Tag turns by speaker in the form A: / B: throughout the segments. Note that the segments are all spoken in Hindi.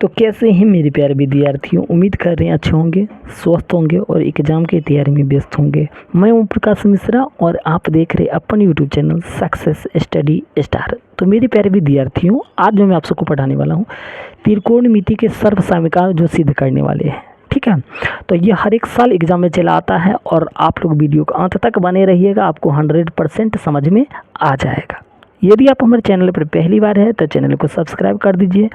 A: तो कैसे हैं मेरे प्यारे विद्यार्थियों, उम्मीद कर रहे हैं अच्छे होंगे, स्वस्थ होंगे और एग्ज़ाम की तैयारी में व्यस्त होंगे। मैं ओम प्रकाश मिश्रा और आप देख रहे अपन YouTube channel success study star. तो मेरे प्यारे विद्यार्थियों, आज जो मैं आप सबको पढ़ाने वाला हूँ त्रिकोणमिति के सर्वसमीकरण जो सिद्ध करने वाले हैं। ठीक है, तो ये हर एक साल एग्ज़ाम में चला आता है और आप लोग वीडियो को अंत तक बने रहिएगा, आपको 100% समझ में आ जाएगा। यदि आप हमारे चैनल पर पहली बार है तो चैनल को सब्सक्राइब कर दीजिए,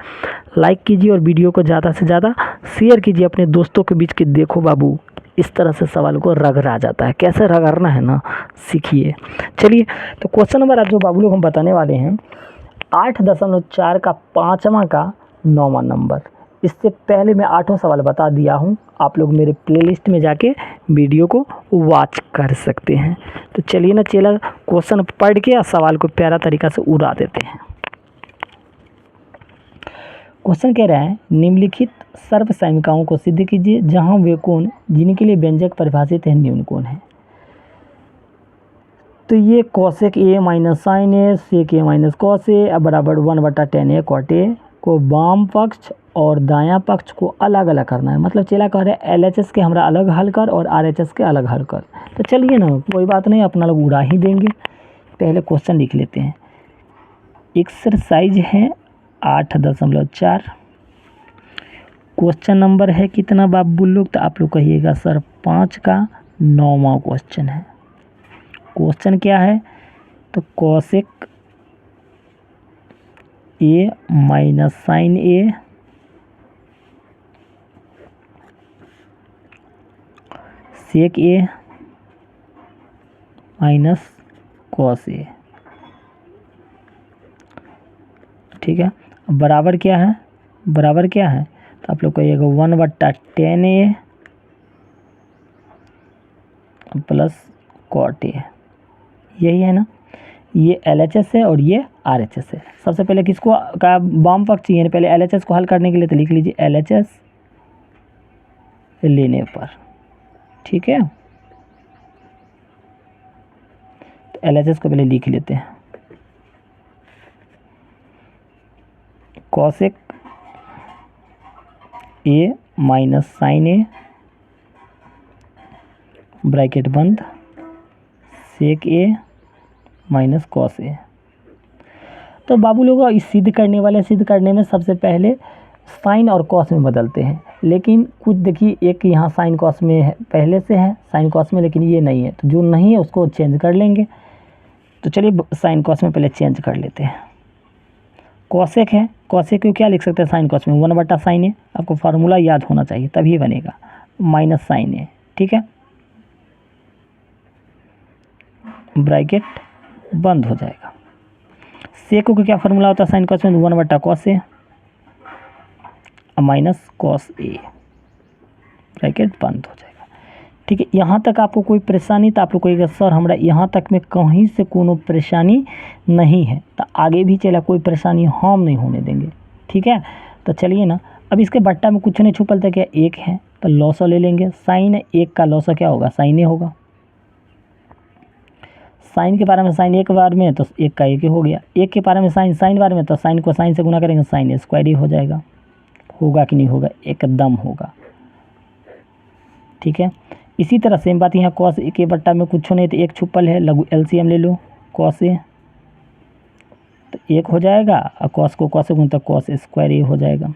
A: लाइक कीजिए और वीडियो को ज़्यादा से ज़्यादा शेयर कीजिए अपने दोस्तों के बीच कि देखो बाबू इस तरह से सवाल को रगड़ा जाता है, कैसे रगड़ना है ना सीखिए। चलिए, तो क्वेश्चन नंबर आज जो बाबू लोग हम बताने वाले हैं 8.4 का 5वां का 9वां नंबर। इससे पहले मैं 8वां सवाल बता दिया हूँ, आप लोग मेरे प्लेलिस्ट में जाके वीडियो को वॉच कर सकते हैं। तो चलिए ना चला क्वेश्चन पढ़ के सवाल को प्यारा तरीक़ा से उड़ा देते हैं। क्वेश्चन कह रहा है निम्नलिखित सर्वसमीकरणों को सिद्ध कीजिए जहां वे कोण जिनके लिए व्यंजक परिभाषित है न्यून कोण है। तो ये cosec A minus sine A sec A minus cos A बराबर 1/tan ए कॉट ए को वाम पक्ष और दायां पक्ष को अलग अलग करना है। मतलब चला कह रहे हैं LHS के हमरा अलग हल कर और RHS के अलग हल कर। तो चलिए ना, कोई बात नहीं, अपना लोग उड़ा ही देंगे। पहले क्वेश्चन लिख लेते हैं। एक्सरसाइज है 8.4। क्वेश्चन नंबर है कितना बाबू लोग? तो आप लोग कहिएगा सर 5 का 9वां क्वेश्चन है। क्वेश्चन क्या है? तो cosec A minus sine A sec A minus cos A. ठीक है, बराबर क्या है? बराबर क्या है? तो आप लोग कहिएगा 1/tan A plus cot A. यही है ना, ये LHS है और ये RHS है। सबसे पहले किसको का वाम पक्ष चाहिए? पहले LHS को हल करने के लिए तो लिख लीजिए LHS लेने पर। ठीक है, तो LHS को पहले लिख लेते हैं। Cosec A minus sine A bracket बंद सेक ए माइनस कॉस ए। तो बाबू लोग इस सिद्ध करने में सबसे पहले साइन और कॉस में बदलते हैं, लेकिन कुछ देखिए एक यहाँ साइन कॉस में है, पहले से है साइन कॉस में, लेकिन ये नहीं है, तो जो नहीं है उसको चेंज कर लेंगे। तो चलिए साइन कॉस में पहले चेंज कर लेते हैं। कॉसेक है, कॉसेक को क्या लिख सकते हैं साइन कॉस में? 1/sin ए। आपको फार्मूला याद होना चाहिए तभी बनेगा, माइनस साइन ए। ठीक है, ब्रैकेट बंद हो जाएगा। सेक को क्या फार्मूला होता है साइन कॉस में? 1/cos ए माइनस कॉस ए, ब्रैकेट बंद हो जाएगा। ठीक है, यहाँ तक आपको कोई परेशानी? तो आप लोग कहिएगा सर हमरा यहाँ तक में कहीं से कोनो परेशानी नहीं है, तो आगे भी चला कोई परेशानी हम नहीं होने देंगे। ठीक है, तो चलिए ना, अब इसके बट्टा में कुछ नहीं छुपल था, क्या एक है तो लॉसा ले लेंगे। साइन एक का लॉसा क्या होगा? साइन ए होगा। साइन के बारे में साइन एक बार में तो एक का एक ही हो गया, एक के बारे में साइन बार में तो साइन को साइन से गुना करेंगे, साइन ए स्क्वायर ही हो जाएगा। होगा कि नहीं होगा? एकदम होगा। ठीक है, इसी तरह सेम बात यहाँ कॉस ए के बट्टा में कुछ नहीं तो एक छुपल है, लघु LCM ले लो, कॉस ए तो एक हो जाएगा और कॉस को कॉस से गुना तो कॉस स्क्वायर ए हो जाएगा।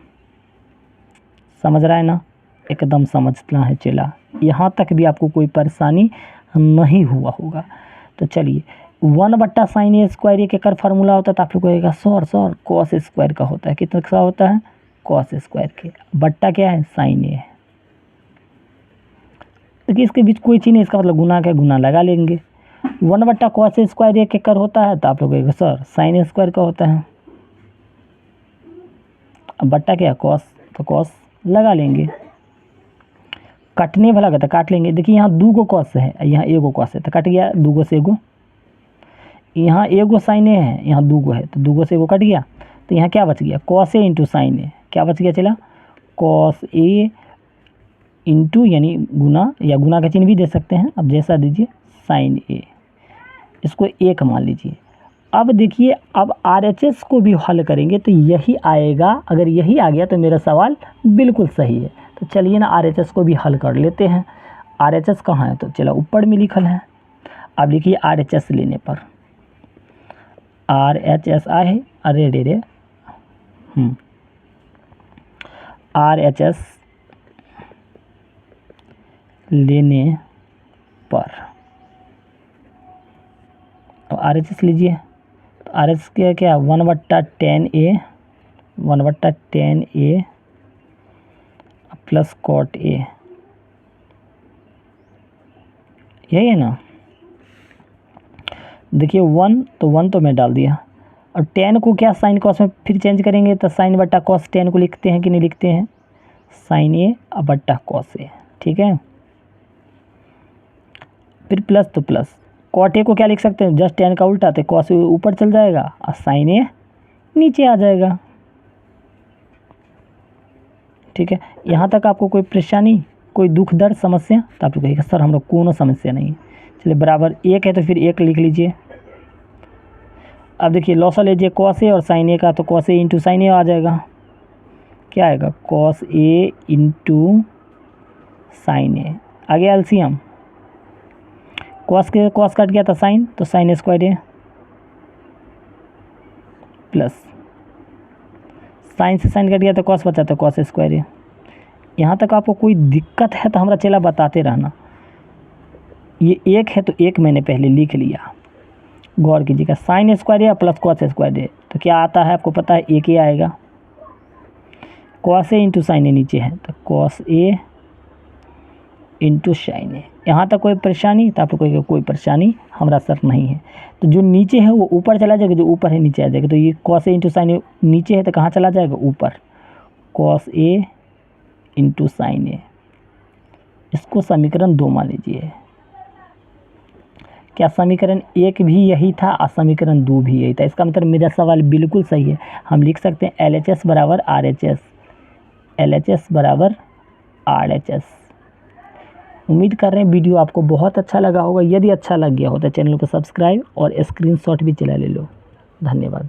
A: समझ रहा है ना? एकदम समझना है। चला यहाँ तक भी आपको कोई परेशानी नहीं हुआ होगा। तो चलिए 1/sin ए स्क्वायर ए के कर फार्मूला होता है, तो आप लोग कहेगा सर कॉस स्क्वायर का होता है। कितना का होता है? कॉस स्क्वायर के बट्टा क्या है? साइन ए है। देखिए इसके बीच कोई चीज़ नहीं, इसका मतलब गुना का गुना लगा लेंगे। 1/cos ए स्क्वायर ए के कर होता है, तो आप लोग कहेगा सर साइन ए स्क्वायर का होता है। अब बट्टा क्या? कॉस, तो कॉस लगा लेंगे। कटने वाला कहता काट लेंगे। देखिए यहाँ 2 कॉस है, यहाँ 1 कॉस है, तो कट गया 2 से 1। यहाँ 1 साइन ए है, यहाँ 2 है, तो 2 से 1 कट गया। तो यहाँ क्या बच गया? कॉस ए इंटू साइन ए। क्या बच गया? चला कॉस ए इंटू यानी गुना, या गुना का चिन्ह भी दे सकते हैं, अब जैसा दीजिए, साइन ए। इसको 1 मान लीजिए अब देखिए, अब RHS को भी हल करेंगे तो यही आएगा। अगर यही आ गया तो मेरा सवाल बिल्कुल सही है। तो चलिए ना RHS को भी हल कर लेते हैं। RHS कहाँ है? तो चलो ऊपर में लिखल है। अब देखिए RHS लेने पर RHS आए, अरे रे रे, RHS लेने पर तो RHS लीजिए। तो RHS क्या क्या 1/10A प्लस कॉट A, यही है ना। देखिए 1 तो मैं डाल दिया, और 10 को क्या साइन कॉस में फिर चेंज करेंगे तो साइन बट्टा कॉस 10 को लिखते हैं कि नहीं लिखते हैं? साइन A बट्टा कॉस A, ठीक है। फिर प्लस तो प्लस, कॉट A को क्या लिख सकते हैं? जस्ट 10 का उल्टा, तो कॉस A ऊपर चल जाएगा और साइन A नीचे आ जाएगा, ठीक है। यहाँ तक आपको कोई परेशानी, कोई दुख दर्द समस्या? तो आप लोग कहेगा सर हम लोग कोनो समस्या नहीं है। चलिए बराबर 1 है तो फिर 1 लिख लीजिए। अब देखिए लॉसा लीजिए कॉस A और साइन A का, तो cos A into sine A आ जाएगा। क्या आएगा? Cos A into sine A। आगे एलसीएम, कॉस के कॉस कट गया था साइन, तो sine square A plus sign से साइन कट गया तो कॉस बचा, तो कॉस स्क्वायर A। यहाँ तक आपको कोई दिक्कत है तो हमारा चेला बताते रहना। ये 1 है तो 1 मैंने पहले लिख लिया, गौर कीजिएगा। Sine square A plus cos square A, तो क्या आता है आपको पता है? 1 ही आएगा। Cos A into sine A नीचे है, तो cos A into sine A। यहाँ तक कोई परेशानी? तो आप लोग को कोई परेशानी हमारा सर नहीं है। तो जो नीचे है वो ऊपर चला जाएगा, जो ऊपर है नीचे आ जाएगा। तो ये cos A into sine A नीचे है तो कहाँ चला जाएगा? ऊपर। Cos A into sine A, इसको समीकरण 2 मान लीजिए। क्या समीकरण 1 भी यही था और समीकरण 2 भी यही था? इसका मतलब मेरा सवाल बिल्कुल सही है। हम लिख सकते हैं LHS बराबर RHS, LHS बराबर RHS। उम्मीद कर रहे हैं वीडियो आपको बहुत अच्छा लगा होगा। यदि अच्छा लग गया हो तो चैनल को सब्सक्राइब और स्क्रीनशॉट भी चला ले लो। धन्यवाद।